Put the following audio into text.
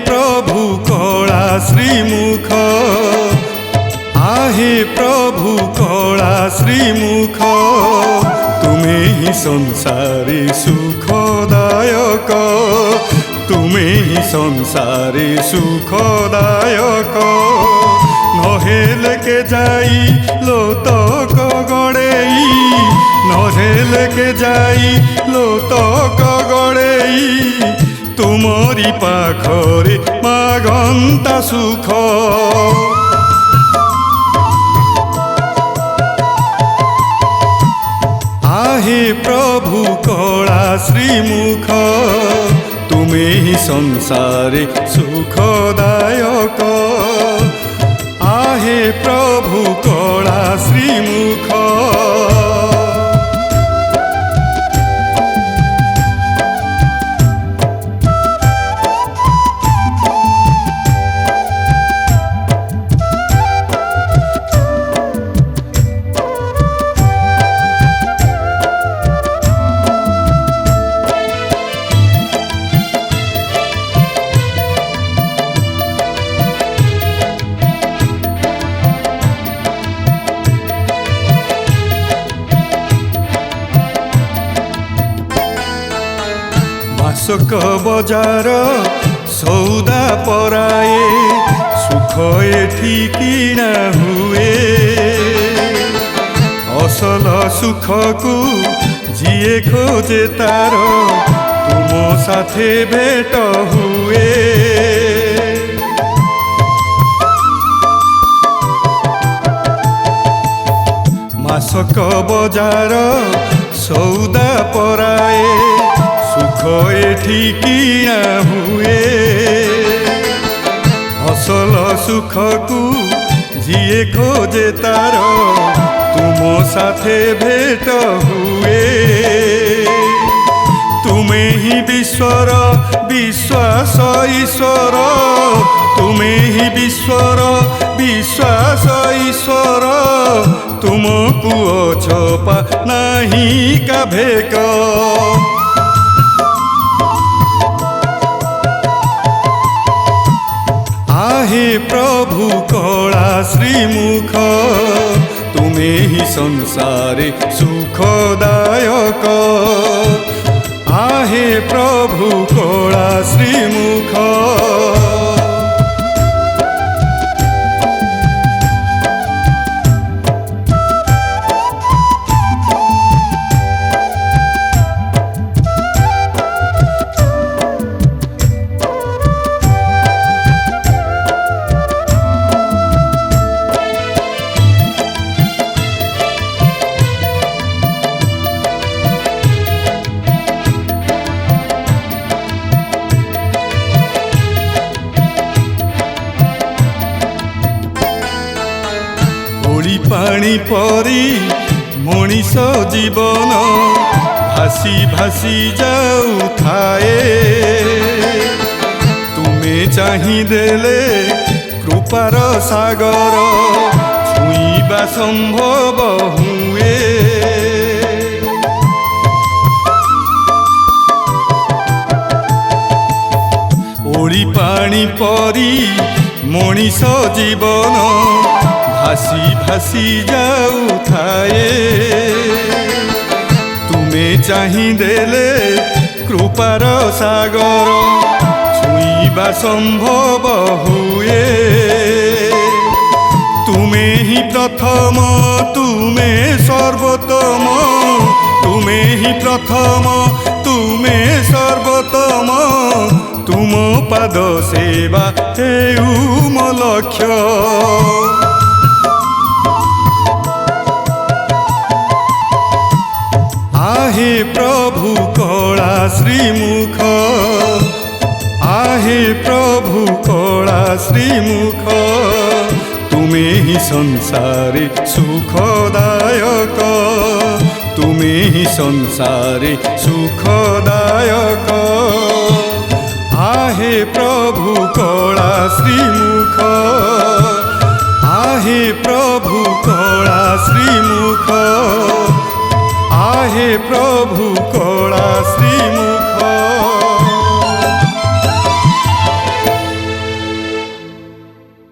प्रभु कला श्रीमुख, आहे प्रभु कला श्रीमुख, तुमे ही संसारे सुखदायक, तुमे ही संसारे सुखदायक। नहेले के जाई लोतक गड़ेई, नहेले के जाई लोतक गड़ेई, तुमरी पाखरे मागंता सुख। आहे प्रभु कला श्रीमुख, तुमे ही संसारे सुखदायक, आहे प्रभु कला श्रीमुख। मासक बजार सौदा पराए, सुख एठी किना हुए, असल सुख को जिए खोजे तार, तुम साथे भेट हुए। मासक बजार सौदा पराए, सुख एठी किना हुए, असल सुख को जिए खोजे तार, तुम साथे भेट हुए। तुमे ही विश्वर विश्वास ईश्वर, तुमे ही विश्वर विश्वास ईश्वर, तुमको अछपा नहीं का भेक। आहे प्रभु कला श्रीमुख, तुमे ही संसारे सुखदायक, आहे प्रभु कला श्रीमुख। पानी परी मनीष जीवन भासी भासी जाऊ थाए, तुमे चाही देले कृपार सागर, छुईबा संभव हुए। ओड़ी पानी परी मनीष जीवन भासी भासी जाऊ थाए, तुमे चाही देले कृपार सागर, छुईबा संभव हुए। तुमे ही प्रथम तुमे सर्वोत्तम, तुमे ही प्रथम तुमे सर्वोत्तम, तुम पाद सेवा हेउ मो लक्ष्य। आहे प्रभु कला श्रीमुख, आहे प्रभु कला श्रीमुख, तुमे ही संसारे सुखदायक, तुमे ही संसारे सुखदायक, आहे प्रभु कला श्रीमुख, आहे प्रभु कला श्रीमुख, आहे प्रभु कला श्रीमुख।